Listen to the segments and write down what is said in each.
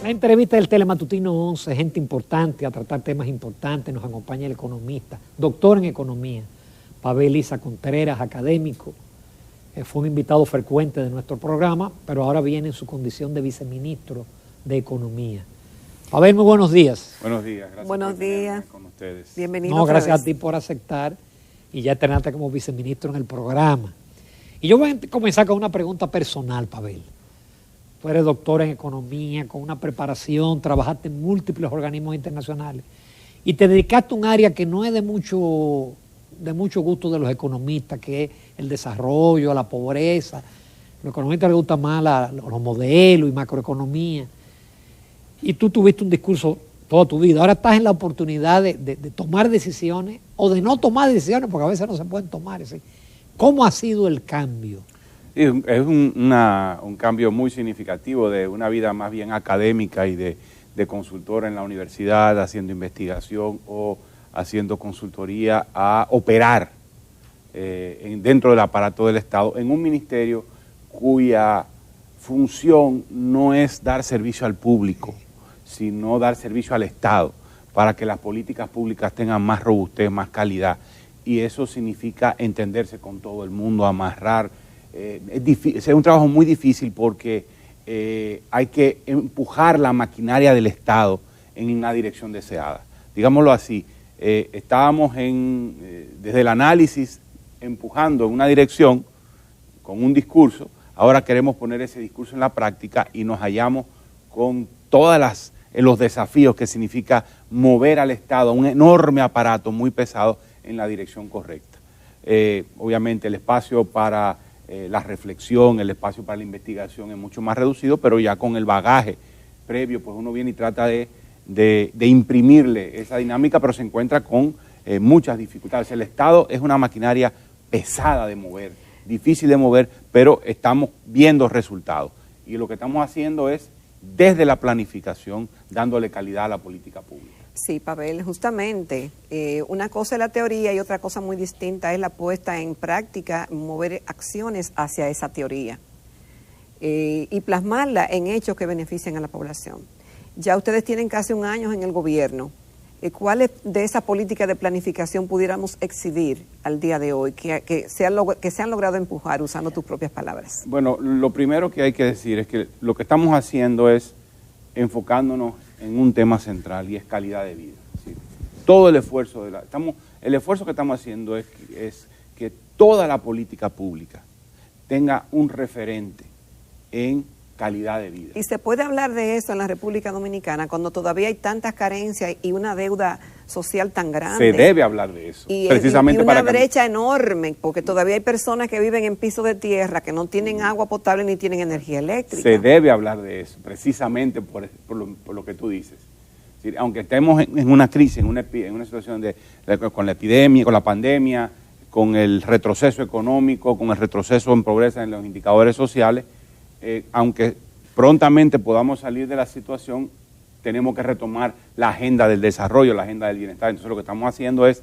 La entrevista del Telematutino 11, gente importante a tratar temas importantes, nos acompaña el economista, doctor en economía, Pavel Isa Contreras, académico, fue un invitado frecuente de nuestro programa, pero ahora viene en su condición de viceministro de Economía. Pavel, muy buenos días. Buenos días, gracias. Buenos días. Con ustedes. Bienvenido. No, gracias a ti por aceptar y ya tenerte como viceministro en el programa. Y yo voy a comenzar con una pregunta personal, Pavel. Tú eres doctor en economía, con una preparación, trabajaste en múltiples organismos internacionales y te dedicaste a un área que no es de mucho gusto de los economistas, que es el desarrollo, la pobreza. A los economistas les gusta más los modelos y macroeconomía. Y tú tuviste un discurso toda tu vida. Ahora estás en la oportunidad de tomar decisiones o de no tomar decisiones, porque a veces no se pueden tomar. ¿Sí? ¿Cómo ha sido el cambio? Es un cambio muy significativo de una vida más bien académica y de consultor en la universidad, haciendo investigación o haciendo consultoría, a operar dentro del aparato del Estado en un ministerio cuya función no es dar servicio al público, sino dar servicio al Estado, para que las políticas públicas tengan más robustez, más calidad. Y eso significa entenderse con todo el mundo, amarrar. Es un trabajo muy difícil porque hay que empujar la maquinaria del Estado en una dirección deseada. Digámoslo así, estábamos desde el análisis empujando en una dirección con un discurso, ahora queremos poner ese discurso en la práctica y nos hallamos con todos los desafíos que significa mover al Estado, un enorme aparato muy pesado en la dirección correcta. Obviamente el espacio para la reflexión, el espacio para la investigación es mucho más reducido, pero ya con el bagaje previo, pues uno viene y trata de imprimirle esa dinámica, pero se encuentra con muchas dificultades. El Estado es una maquinaria pesada de mover, difícil de mover, pero estamos viendo resultados. Y lo que estamos haciendo es, desde la planificación, dándole calidad a la política pública. Sí, Pavel, justamente, una cosa es la teoría y otra cosa muy distinta es la puesta en práctica, mover acciones hacia esa teoría y plasmarla en hechos que beneficien a la población. Ya ustedes tienen casi un año en el gobierno. ¿Cuáles de esas políticas de planificación pudiéramos exhibir al día de hoy que se han logrado empujar, usando tus propias palabras? Bueno, lo primero que hay que decir es que lo que estamos haciendo es enfocándonos en un tema central y es calidad de vida. ¿Sí? Todo el esfuerzo el esfuerzo que estamos haciendo es que toda la política pública tenga un referente en calidad de vida. ¿Y se puede hablar de eso en la República Dominicana cuando todavía hay tantas carencias y una deuda social tan grande? Se debe hablar de eso. Precisamente y una brecha enorme, porque todavía hay personas que viven en pisos de tierra, que no tienen agua potable ni tienen energía eléctrica. Se debe hablar de eso, precisamente por lo que tú dices. Es decir, aunque estemos en una crisis, en una situación con la epidemia, con la pandemia, con el retroceso económico, con el retroceso en pobreza en los indicadores sociales, aunque prontamente podamos salir de la situación, tenemos que retomar la agenda del desarrollo, la agenda del bienestar. Entonces lo que estamos haciendo es,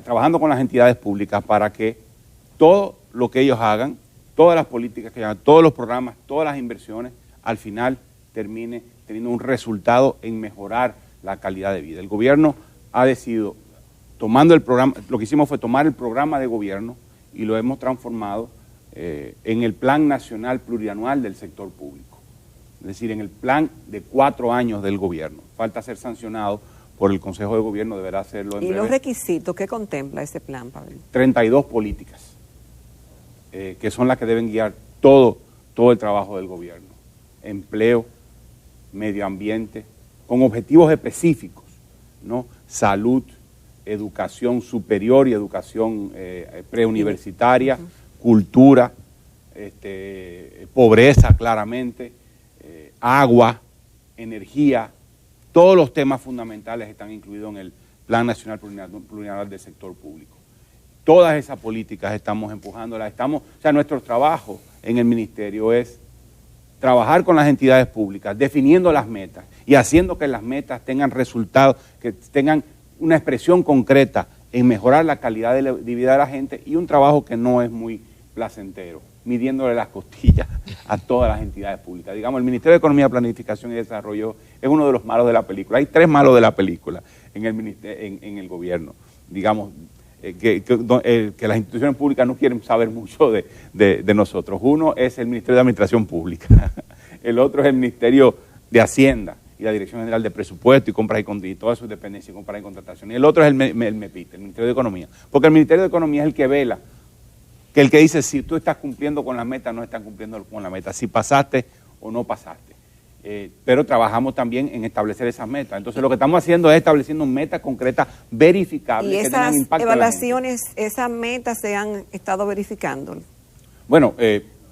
trabajando con las entidades públicas para que todo lo que ellos hagan, todas las políticas que hagan, todos los programas, todas las inversiones, al final termine teniendo un resultado en mejorar la calidad de vida. El gobierno ha decidido, tomando el programa, lo que hicimos fue tomar el programa de gobierno y lo hemos transformado en el Plan Nacional Plurianual del Sector Público, es decir, en el plan de 4 años del gobierno. Falta ser sancionado por el Consejo de Gobierno, deberá hacerlo en breve. ¿Y los requisitos qué contempla ese plan, Pavel? 32 políticas, que son las que deben guiar todo el trabajo del gobierno. Empleo, medio ambiente, con objetivos específicos, ¿no? Salud, educación superior y educación preuniversitaria, cultura, pobreza claramente, agua, energía, todos los temas fundamentales están incluidos en el Plan Nacional Plurianual del Sector Público. Todas esas políticas estamos empujándolas, nuestro trabajo en el ministerio es trabajar con las entidades públicas, definiendo las metas y haciendo que las metas tengan resultados, que tengan una expresión concreta en mejorar la calidad de vida de la gente, y un trabajo que no es muy placentero. midiéndole las costillas a todas las entidades públicas. Digamos, el Ministerio de Economía, Planificación y Desarrollo es uno de los malos de la película. Hay 3 malos de la película en el gobierno. Digamos, que las instituciones públicas no quieren saber mucho de nosotros. Uno es el Ministerio de Administración Pública, el otro es el Ministerio de Hacienda y la Dirección General de Presupuesto y Compras y todas sus dependencias, compras y contratación. Y el otro es el MEPIT, el Ministerio de Economía. Porque el Ministerio de Economía es el que vela, que el que dice si tú estás cumpliendo con la meta o no estás cumpliendo con la meta, si pasaste o no pasaste. Pero trabajamos también en establecer esas metas. Entonces lo que estamos haciendo es estableciendo metas concretas, verificables, y que tengan impacto. ¿Y esas evaluaciones, esas metas se han estado verificando? Bueno,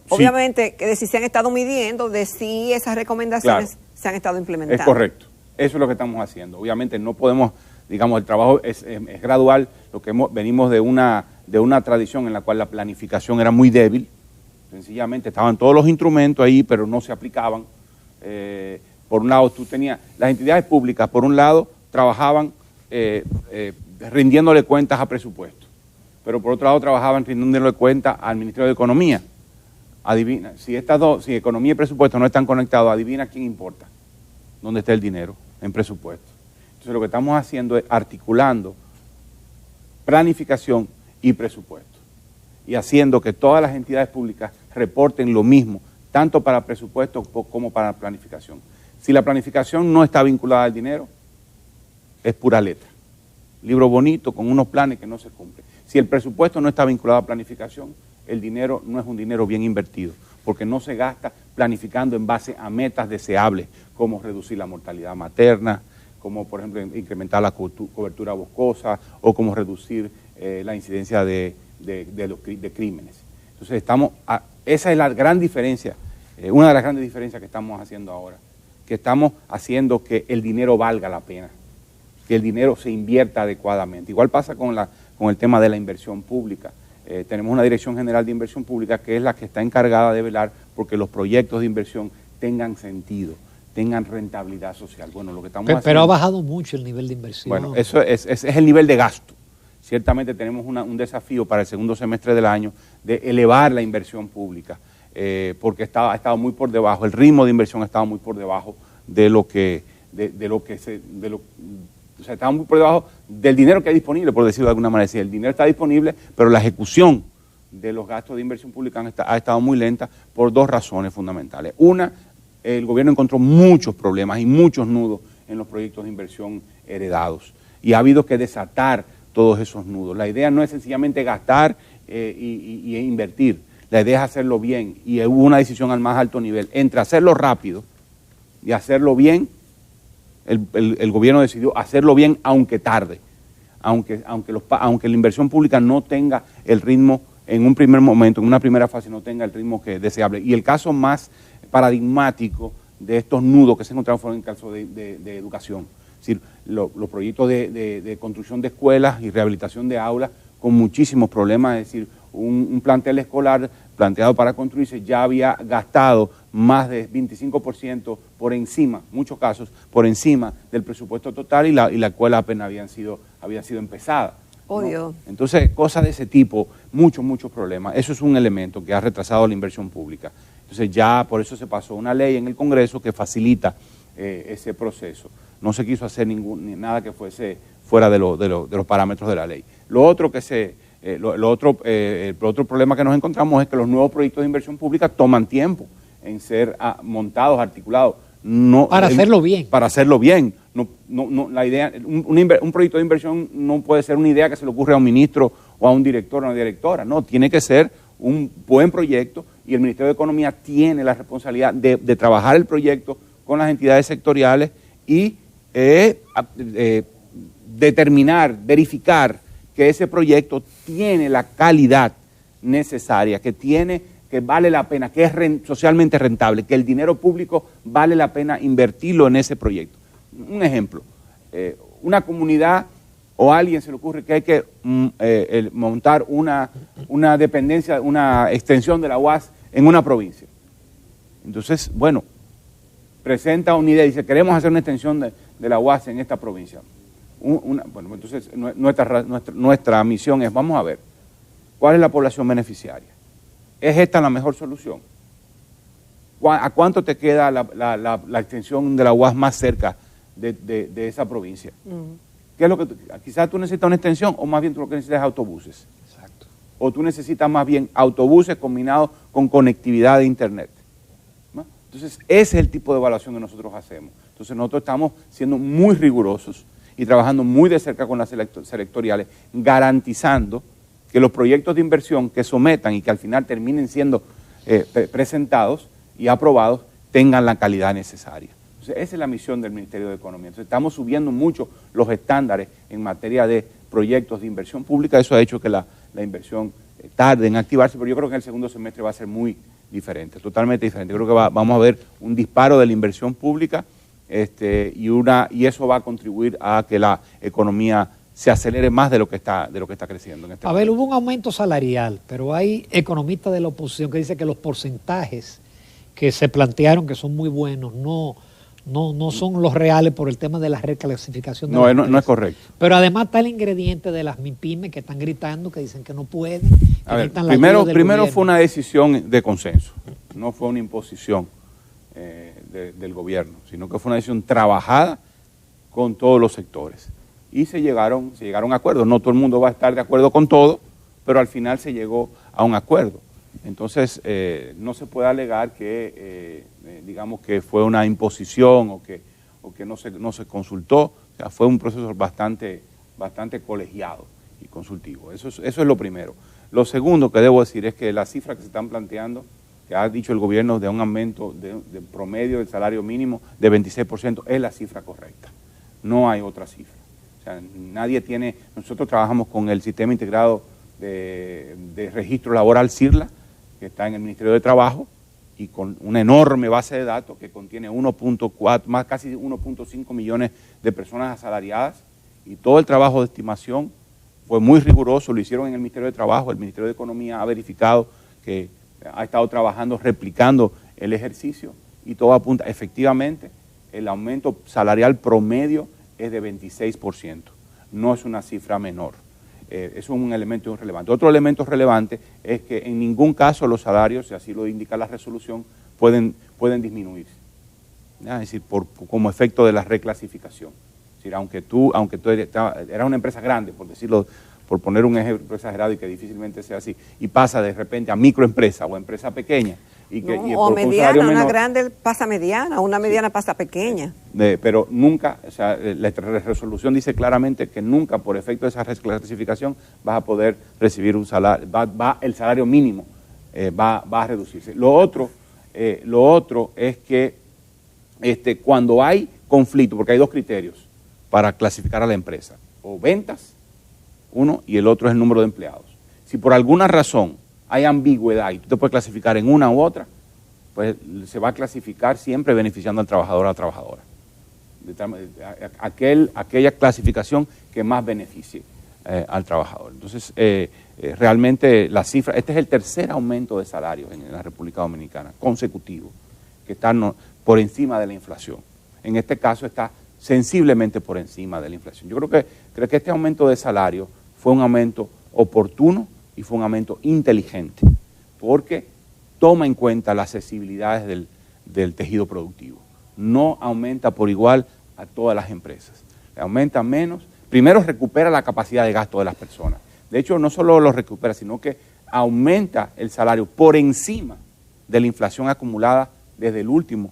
obviamente, sí, que si se han estado midiendo, de si esas recomendaciones, claro, se han estado implementando. Es correcto. Eso es lo que estamos haciendo. Obviamente no podemos, digamos, el trabajo es gradual. Lo que venimos de una tradición en la cual la planificación era muy débil. Sencillamente estaban todos los instrumentos ahí, pero no se aplicaban. Por un lado, tú tenías las entidades públicas, por un lado, trabajaban rindiéndole cuentas a presupuesto, pero por otro lado trabajaban rindiéndole cuentas al Ministerio de Economía. Adivina, si economía y presupuesto no están conectados, adivina quién importa, dónde está el dinero, en presupuesto. Entonces lo que estamos haciendo es articulando planificación y presupuesto y haciendo que todas las entidades públicas reporten lo mismo, tanto para presupuesto como para planificación. Si la planificación no está vinculada al dinero, es pura letra. Libro bonito con unos planes que no se cumplen. Si el presupuesto no está vinculado a planificación, el dinero no es un dinero bien invertido, porque no se gasta planificando en base a metas deseables, como reducir la mortalidad materna, como por ejemplo incrementar la cobertura boscosa, o como reducir la incidencia de crímenes. Entonces esa es la gran diferencia. Una de las grandes diferencias que estamos haciendo ahora, que estamos haciendo que el dinero valga la pena, que el dinero se invierta adecuadamente. Igual pasa con el tema de la inversión pública. Tenemos una Dirección General de Inversión Pública que es la que está encargada de velar porque los proyectos de inversión tengan sentido, tengan rentabilidad social. Bueno, lo que estamos haciendo, pero ha bajado mucho el nivel de inversión. Bueno, eso es el nivel de gasto. Ciertamente tenemos un desafío para el segundo semestre del año de elevar la inversión pública. Porque ha estado muy por debajo, el ritmo de inversión ha estado muy por debajo o sea, estaba muy por debajo del dinero que hay disponible, por decirlo de alguna manera. Sí, el dinero está disponible, pero la ejecución de los gastos de inversión pública ha estado muy lenta por 2 razones fundamentales. Una, el gobierno encontró muchos problemas y muchos nudos en los proyectos de inversión heredados y ha habido que desatar todos esos nudos. La idea no es sencillamente gastar y invertir. La idea es hacerlo bien y hubo una decisión al más alto nivel. Entre hacerlo rápido y hacerlo bien, el gobierno decidió hacerlo bien aunque tarde, aunque la inversión pública no tenga el ritmo en un primer momento, en una primera fase no tenga el ritmo que es deseable. Y el caso más paradigmático de estos nudos que se encontraron fue en el caso de educación. Es decir, los proyectos de construcción de escuelas y rehabilitación de aulas con muchísimos problemas, es decir, un plantel escolar planteado para construirse ya había gastado más de 25% por encima, muchos casos, por encima del presupuesto total y la escuela apenas había sido empezada. Oh, ¿no? Dios. Entonces, cosas de ese tipo, muchos problemas. Eso es un elemento que ha retrasado la inversión pública. Entonces ya por eso se pasó una ley en el Congreso que facilita ese proceso. No se quiso hacer nada que fuese fuera de los parámetros de la ley. Lo otro el otro problema que nos encontramos es que los nuevos proyectos de inversión pública toman tiempo en ser montados, articulados. Para hacerlo bien. Para hacerlo bien. La idea, un proyecto de inversión no puede ser una idea que se le ocurre a un ministro o a un director o a una directora. No, tiene que ser un buen proyecto y el Ministerio de Economía tiene la responsabilidad de trabajar el proyecto con las entidades sectoriales y determinar, verificar que ese proyecto tiene la calidad necesaria, que vale la pena, que es socialmente rentable, que el dinero público vale la pena invertirlo en ese proyecto. Un ejemplo, una comunidad o a alguien se le ocurre que hay que montar una dependencia, una extensión de la UAS en una provincia. Entonces, bueno, presenta una idea y dice, queremos hacer una extensión de la UAS en esta provincia. Bueno, entonces nuestra misión es, vamos a ver, ¿cuál es la población beneficiaria? ¿es esta la mejor solución? ¿A cuánto te queda la extensión de la UAS más cerca de esa provincia? ¿Qué es lo que quizás tú necesitas una extensión o más bien tú lo que necesitas es autobuses? Exacto. O tú necesitas más bien autobuses combinados con conectividad de internet, ¿no? Entonces, ese es el tipo de evaluación que nosotros hacemos. Entonces, nosotros estamos siendo muy rigurosos y trabajando muy de cerca con las selectoriales, garantizando que los proyectos de inversión que sometan y que al final terminen siendo presentados y aprobados tengan la calidad necesaria. Entonces, esa es la misión del Ministerio de Economía. Entonces, estamos subiendo mucho los estándares en materia de proyectos de inversión pública. Eso ha hecho que la inversión tarde en activarse, pero yo creo que en el segundo semestre va a ser muy diferente, totalmente diferente. Creo que vamos a ver un disparo de la inversión pública y eso va a contribuir a que la economía se acelere más de lo que está creciendo. A ver, hubo un aumento salarial, pero hay economistas de la oposición que dicen que los porcentajes que se plantearon, que son muy buenos, no son los reales por el tema de la reclasificación. No es correcto. Pero además está el ingrediente de las MIPYME que están gritando, que dicen que no pueden. A ver, primero fue una decisión de consenso, no fue una imposición del gobierno, sino que fue una decisión trabajada con todos los sectores. Y se llegaron a acuerdos. No todo el mundo va a estar de acuerdo con todo, pero al final se llegó a un acuerdo. Entonces, no se puede alegar que, digamos, que fue una imposición o que no se consultó. O sea, fue un proceso bastante colegiado y consultivo. Eso es lo primero. Lo segundo que debo decir es que las cifras que se están planteando, que ha dicho el gobierno de un aumento de promedio del salario mínimo de 26%, es la cifra correcta. No hay otra cifra. O sea, nosotros trabajamos con el Sistema Integrado de Registro Laboral, CIRLA, que está en el Ministerio de Trabajo, y con una enorme base de datos que contiene 1.4, casi 1.5 millones de personas asalariadas, y todo el trabajo de estimación fue muy riguroso, lo hicieron en el Ministerio de Trabajo, el Ministerio de Economía ha verificado que ha estado trabajando, replicando el ejercicio, y todo apunta, efectivamente, el aumento salarial promedio es de 26%, no es una cifra menor. Eso es un elemento relevante. Otro elemento relevante es que en ningún caso los salarios, si así lo indica la resolución, pueden disminuirse. Es decir, como efecto de la reclasificación. Es decir, aunque tú eras una empresa grande, por poner un ejemplo exagerado y que difícilmente sea así, y pasa de repente a microempresa o empresa pequeña. O mediana, una grande pasa a mediana, una mediana pasa a pequeña. Pero nunca, o sea, la resolución dice claramente que nunca por efecto de esa reclasificación vas a poder recibir un salario, el salario mínimo va a reducirse. Lo otro es que cuando hay conflicto, porque hay dos criterios para clasificar a la empresa, o ventas, uno, y el otro es el número de empleados. Si por alguna razón hay ambigüedad y tú te puedes clasificar en una u otra, pues se va a clasificar siempre beneficiando al trabajador o a la trabajadora. Aquella clasificación que más beneficie al trabajador. Entonces, realmente la cifra, este es el tercer aumento de salarios en la República Dominicana, consecutivo, que está por encima de la inflación. En este caso está sensiblemente por encima de la inflación. Yo creo que este aumento de salario fue un aumento oportuno y fue un aumento inteligente, porque toma en cuenta las sensibilidades del tejido productivo. No aumenta por igual a todas las empresas. Le aumenta menos. Primero recupera la capacidad de gasto de las personas. De hecho, no solo lo recupera, sino que aumenta el salario por encima de la inflación acumulada desde el último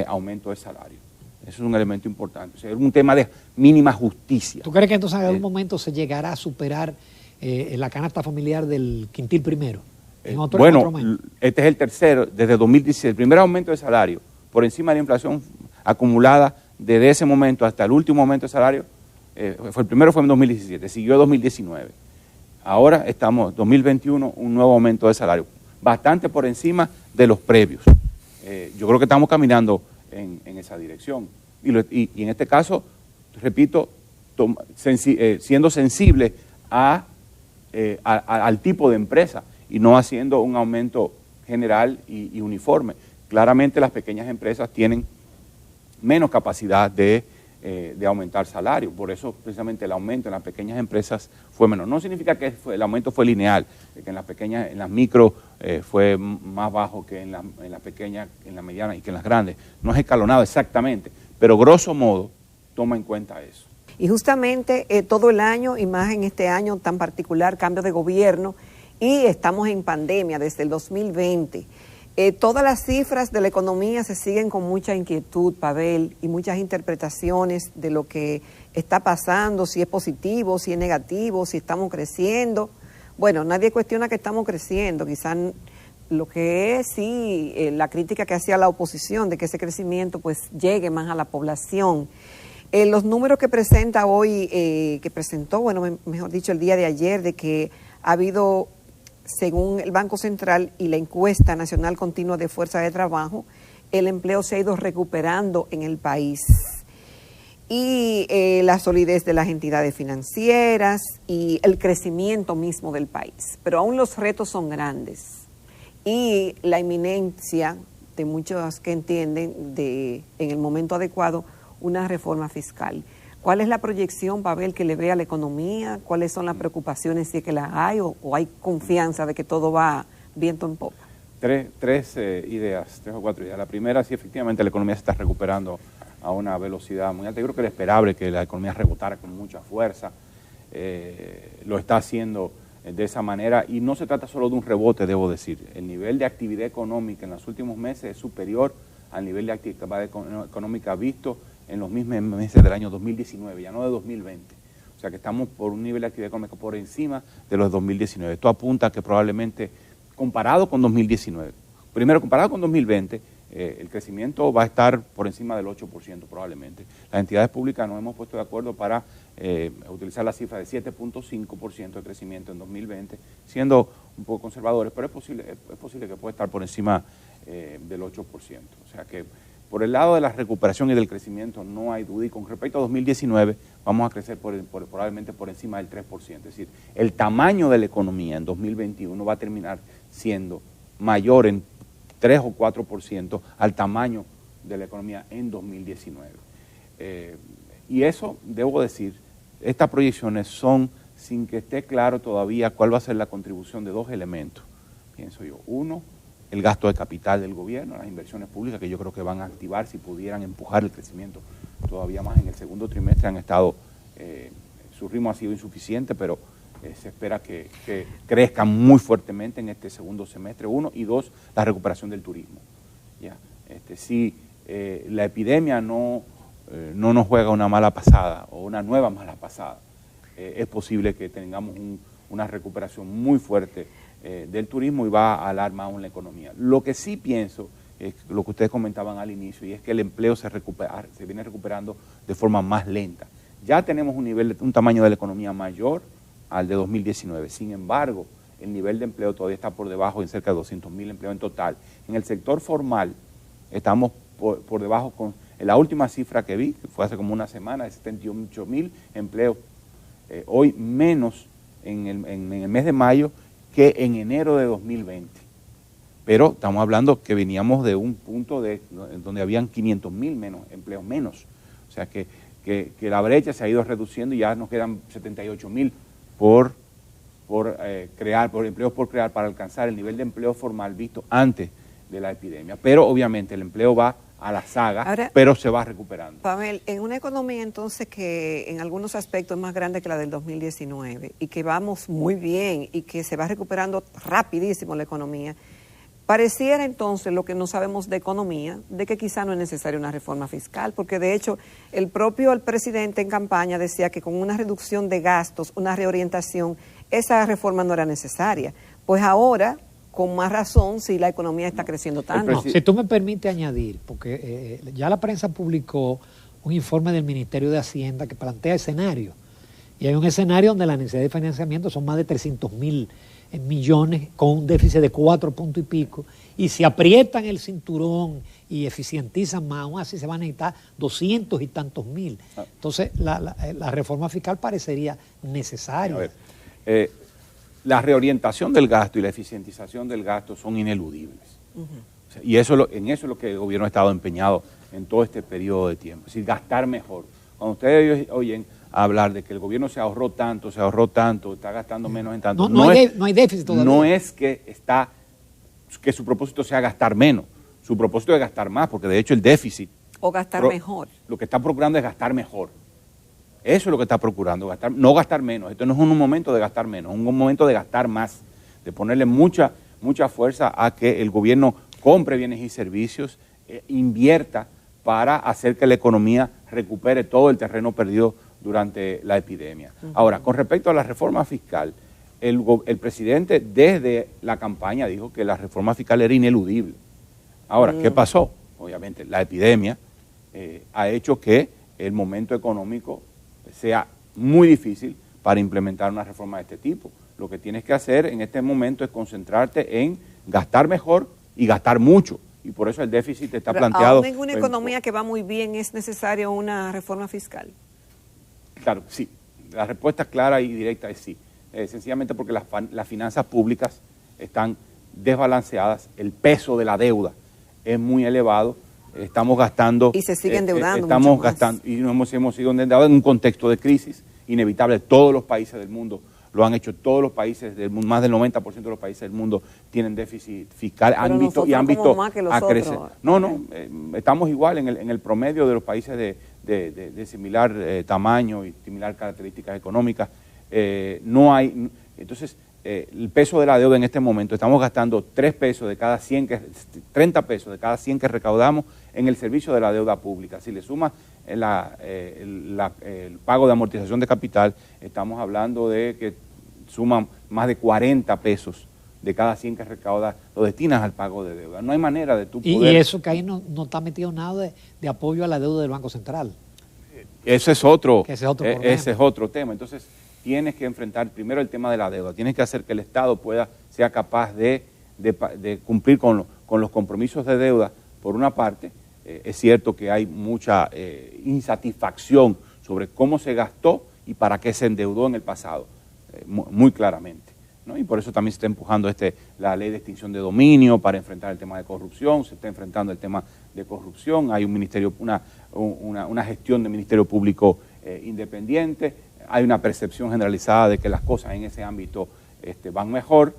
aumento de salario. Eso es un elemento importante. O sea, es un tema de mínima justicia. ¿Tú crees que entonces en algún momento se llegará a superar la canasta familiar del quintil primero? Este es el tercero, desde 2016, el primer aumento de salario por encima de la inflación acumulada desde ese momento hasta el último aumento de salario, el primero fue en 2017, siguió en 2019. Ahora estamos, 2021, un nuevo aumento de salario, bastante por encima de los previos. Yo creo que estamos caminando en esa dirección. Y en este caso, repito, siendo sensible al tipo de empresa y no haciendo un aumento general y uniforme. Claramente las pequeñas empresas tienen menos capacidad de de aumentar salarios. Por eso precisamente el aumento en las pequeñas empresas fue menor. No significa que el aumento fue lineal, que en las pequeñas, en las micro fue más bajo que en las pequeñas, en las medianas y que en las grandes. No es escalonado exactamente, pero grosso modo toma en cuenta eso. Y justamente todo el año, y más en este año tan particular, cambio de gobierno, y estamos en pandemia desde el 2020. Todas las cifras de la economía se siguen con mucha inquietud, Pavel, y muchas interpretaciones de lo que está pasando, si es positivo, si es negativo, si estamos creciendo. Bueno, nadie cuestiona que estamos creciendo, quizás lo que es sí la crítica que hacía la oposición de que ese crecimiento pues llegue más a la población. Los números que presenta hoy, que presentó, bueno, mejor dicho, el día de ayer, de que ha habido, según el Banco Central y la encuesta nacional continua de fuerza de trabajo, el empleo se ha ido recuperando en el país. Y la solidez de las entidades financieras y el crecimiento mismo del país. Pero aún los retos son grandes. Y la inminencia de muchos que entienden de, en el momento adecuado, una reforma fiscal. ¿Cuál es la proyección, Pavel, que le ve a la economía? ¿Cuáles son las preocupaciones, si es que las hay, o hay confianza de que todo va viento en popa? Tres ideas, 3 o 4 ideas. La primera, sí, efectivamente la economía se está recuperando a una velocidad muy alta. Yo creo que era esperable que la economía rebotara con mucha fuerza. Lo está haciendo de esa manera, y no se trata solo de un rebote, debo decir. El nivel de actividad económica en los últimos meses es superior al nivel de actividad económica visto en los mismos meses del año 2019, ya no de 2020. O sea que estamos por un nivel de actividad económica por encima de los 2019. Esto apunta a que probablemente, comparado con 2019, primero comparado con 2020, el crecimiento va a estar por encima del 8% probablemente. Las entidades públicas nos hemos puesto de acuerdo para utilizar la cifra de 7.5% de crecimiento en 2020, siendo un poco conservadores, pero es posible que pueda estar por encima del 8%. O sea que por el lado de la recuperación y del crecimiento no hay duda, y con respecto a 2019 vamos a crecer probablemente por encima del 3%. Es decir, el tamaño de la economía en 2021 va a terminar siendo mayor en 3 o 4% al tamaño de la economía en 2019. Y eso, debo decir, estas proyecciones son sin que esté claro todavía cuál va a ser la contribución de dos elementos, pienso yo. Uno, el gasto de capital del gobierno, las inversiones públicas, que yo creo que van a activar si pudieran empujar el crecimiento todavía más en el segundo trimestre. Han estado, su ritmo ha sido insuficiente, pero se espera que crezcan muy fuertemente en este segundo semestre. Uno, y dos, la recuperación del turismo. ¿Ya? Si la epidemia no nos juega una mala pasada o una nueva mala pasada, es posible que tengamos una recuperación muy fuerte del turismo y va a alarmar aún la economía. Lo que sí pienso es lo que ustedes comentaban al inicio, y es que el empleo se viene recuperando de forma más lenta. Ya tenemos un tamaño de la economía mayor al de 2019. Sin embargo, el nivel de empleo todavía está por debajo, en cerca de 200.000 empleos en total. En el sector formal estamos por debajo, en la última cifra que vi, que fue hace como una semana, de 78.000 empleos. Hoy menos en el mes de mayo que en enero de 2020. Pero estamos hablando que veníamos de un punto donde habían 500.000 empleos menos. O sea que la brecha se ha ido reduciendo y ya nos quedan 78.000 por empleos por crear para alcanzar el nivel de empleo formal visto antes de la epidemia. Pero obviamente el empleo va a la saga, ahora, pero se va recuperando. Pavel, en una economía entonces que en algunos aspectos es más grande que la del 2019 y que vamos muy bien y que se va recuperando rapidísimo la economía, pareciera entonces, lo que no sabemos de economía, de que quizá no es necesaria una reforma fiscal, porque de hecho el presidente en campaña decía que con una reducción de gastos, una reorientación, esa reforma no era necesaria. Pues ahora, con más razón, si la economía está creciendo tanto. No, si tú me permites añadir, porque ya la prensa publicó un informe del Ministerio de Hacienda que plantea escenarios, y hay un escenario donde la necesidad de financiamiento son más de 300.000 millones con un déficit de 4 puntos y pico, y si aprietan el cinturón y eficientizan más, aún así se van a necesitar 200 y tantos mil. Entonces la reforma fiscal parecería necesaria. A ver, la reorientación del gasto y la eficientización del gasto son ineludibles. O sea, y en eso es lo que el gobierno ha estado empeñado en todo este periodo de tiempo, es decir, gastar mejor. Cuando ustedes oyen hablar de que el gobierno se ahorró tanto, está gastando menos en tanto, no hay déficit todavía. No es que su propósito sea gastar menos, su propósito es gastar más, porque de hecho el déficit... O gastar mejor. Lo que está procurando es gastar mejor. Eso es lo que está procurando, no gastar menos. Esto no es un momento de gastar menos, es un momento de gastar más, de ponerle mucha fuerza a que el gobierno compre bienes y servicios, invierta para hacer que la economía recupere todo el terreno perdido durante la epidemia. Ahora, con respecto a la reforma fiscal, el presidente desde la campaña dijo que la reforma fiscal era ineludible. Ahora, ¿qué pasó? Obviamente, la epidemia ha hecho que el momento económico sea muy difícil para implementar una reforma de este tipo. Lo que tienes que hacer en este momento es concentrarte en gastar mejor y gastar mucho. Y por eso el déficit está planteado. Aún en una economía que va muy bien, ¿es necesaria una reforma fiscal? Claro, sí. La respuesta clara y directa es sí. Sencillamente porque las finanzas públicas están desbalanceadas, el peso de la deuda es muy elevado, estamos gastando... Y se sigue endeudando estamos gastando, y nos hemos sido endeudados en un contexto de crisis inevitable. Todos los países del mundo lo han hecho, todos los países del mundo, más del 90% de los países del mundo tienen déficit fiscal, han visto a crecer. Estamos igual en el promedio de los países de similar tamaño y similar características económicas. Entonces, el peso de la deuda en este momento, estamos gastando 30 pesos de cada 100 que recaudamos en el servicio de la deuda pública. Si le sumas el pago de amortización de capital, estamos hablando de que suman más de 40 pesos de cada 100 que recaudas, lo destinas al pago de deuda. No hay manera de tú poder... Y eso que ahí no está metido nada de apoyo a la deuda del Banco Central. Ese es otro tema. Entonces, tienes que enfrentar primero el tema de la deuda. Tienes que hacer que el Estado sea capaz de cumplir con los compromisos de deuda, por una parte. Es cierto que hay mucha insatisfacción sobre cómo se gastó y para qué se endeudó en el pasado, muy claramente, ¿no? Y por eso también se está empujando la ley de extinción de dominio para enfrentar el tema de corrupción, se está enfrentando el tema de corrupción, hay un ministerio, una gestión de ministerio público independiente, hay una percepción generalizada de que las cosas en ese ámbito van mejor,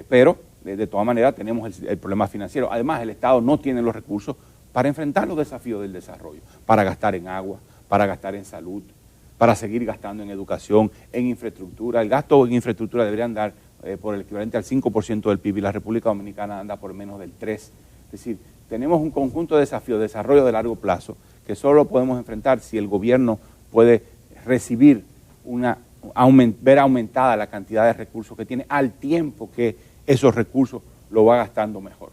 pero de todas maneras tenemos el problema financiero. Además, el Estado no tiene los recursos para enfrentar los desafíos del desarrollo, para gastar en agua, para gastar en salud, para seguir gastando en educación, en infraestructura. El gasto en infraestructura debería andar por el equivalente al 5% del PIB y la República Dominicana anda por menos del 3%. Es decir, tenemos un conjunto de desafíos de desarrollo de largo plazo que solo podemos enfrentar si el gobierno puede recibir ver aumentada la cantidad de recursos que tiene al tiempo que esos recursos lo va gastando mejor.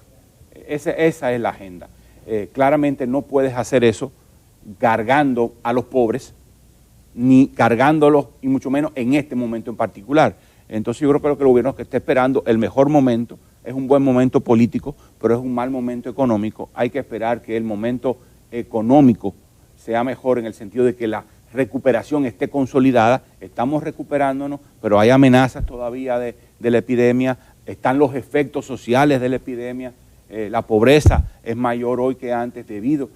Esa es la agenda. Claramente no puedes hacer eso cargando a los pobres, ni cargándolos, y mucho menos en este momento en particular. Entonces yo creo que lo que el gobierno que está esperando, el mejor momento, es un buen momento político, pero es un mal momento económico. Hay que esperar que el momento económico sea mejor en el sentido de que la recuperación esté consolidada. Estamos recuperándonos, pero hay amenazas todavía de la epidemia, están los efectos sociales de la epidemia. La pobreza es mayor hoy que antes debido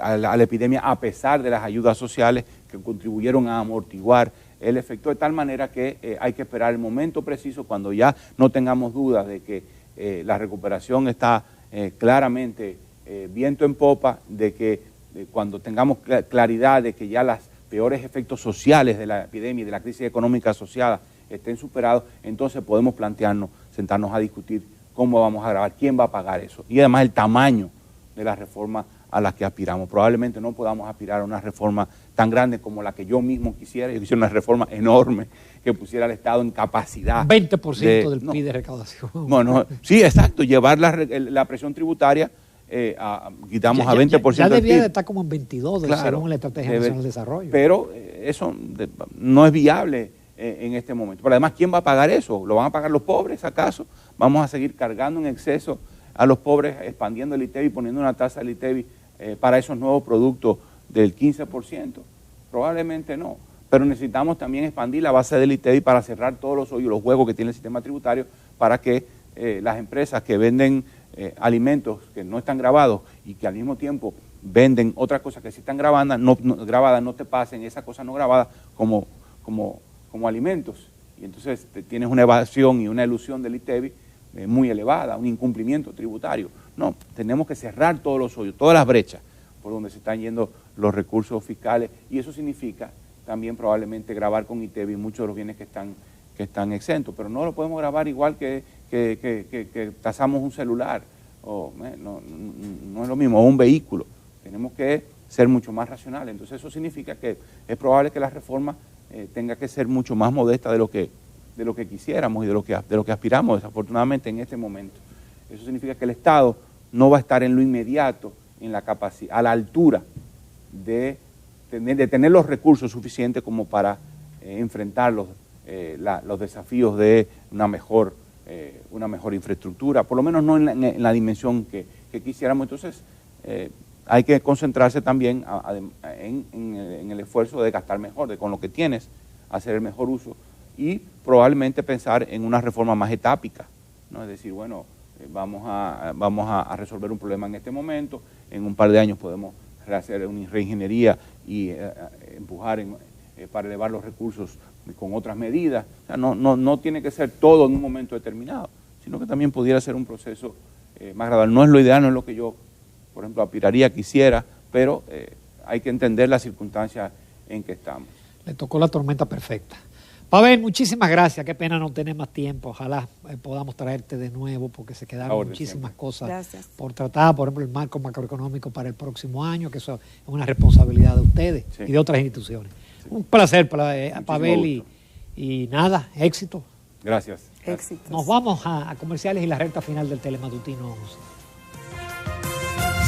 a la epidemia, a pesar de las ayudas sociales que contribuyeron a amortiguar el efecto, de tal manera que hay que esperar el momento preciso cuando ya no tengamos dudas de que la recuperación está claramente viento en popa, de que cuando tengamos claridad de que ya los peores efectos sociales de la epidemia y de la crisis económica asociada estén superados, entonces podemos sentarnos a discutir cómo vamos a grabar, quién va a pagar eso. Y además el tamaño de la reforma a la que aspiramos. Probablemente no podamos aspirar a una reforma tan grande como la que yo mismo quisiera. Yo quisiera una reforma enorme que pusiera al Estado en capacidad. 20% del PIB de recaudación. Bueno, sí, exacto. Llevar la presión tributaria, quitamos a 20% del PIB. Ya debía de estar como en 22, claro, según la Estrategia Nacional de Desarrollo. Pero eso no es viable en este momento. Pero además, ¿quién va a pagar eso? ¿Lo van a pagar los pobres acaso? ¿Vamos a seguir cargando en exceso a los pobres, expandiendo el ITEVI, poniendo una tasa del ITEVI para esos nuevos productos del 15%? Probablemente no. Pero necesitamos también expandir la base del ITEVI para cerrar todos los hoyos, los huecos que tiene el sistema tributario, para que las empresas que venden alimentos que no están gravados y que al mismo tiempo venden otras cosas que sí están grabadas, grabadas, no te pasen esa cosa no grabada como alimentos. Y entonces tienes una evasión y una elusión del ITEVI muy elevada, un incumplimiento tributario. No, tenemos que cerrar todos los hoyos, todas las brechas por donde se están yendo los recursos fiscales, y eso significa también probablemente grabar con ITEVI muchos de los bienes que están exentos, pero no lo podemos grabar igual que tasamos un celular, no es lo mismo, o un vehículo. Tenemos que ser mucho más racionales. Entonces eso significa que es probable que la reforma tenga que ser mucho más modesta de lo que quisiéramos y de lo que aspiramos, desafortunadamente, en este momento. Eso significa que el Estado no va a estar en lo inmediato, en la capacidad, a la altura de tener los recursos suficientes como para enfrentar los desafíos de una mejor infraestructura, por lo menos no en la dimensión que quisiéramos. Entonces, hay que concentrarse también en el esfuerzo de gastar mejor, de con lo que tienes, hacer el mejor uso, y probablemente pensar en una reforma más etápica, ¿no? Es decir, bueno, vamos a resolver un problema en este momento, en un par de años podemos hacer una reingeniería y empujar para elevar los recursos con otras medidas. O sea, no tiene que ser todo en un momento determinado, sino que también pudiera ser un proceso más gradual. No es lo ideal, no es lo que yo, por ejemplo, aspiraría, quisiera, pero hay que entender las circunstancias en que estamos. Le tocó la tormenta perfecta. Pavel, muchísimas gracias. Qué pena no tener más tiempo. Ojalá podamos traerte de nuevo, porque se quedaron muchísimas cosas por tratar. Por ejemplo, el marco macroeconómico para el próximo año, que eso es una responsabilidad de ustedes y de otras instituciones. Sí. Un placer, Pavel, y nada, éxito. Gracias. Éxito. Nos vamos a comerciales y la recta final del Telematutino 11.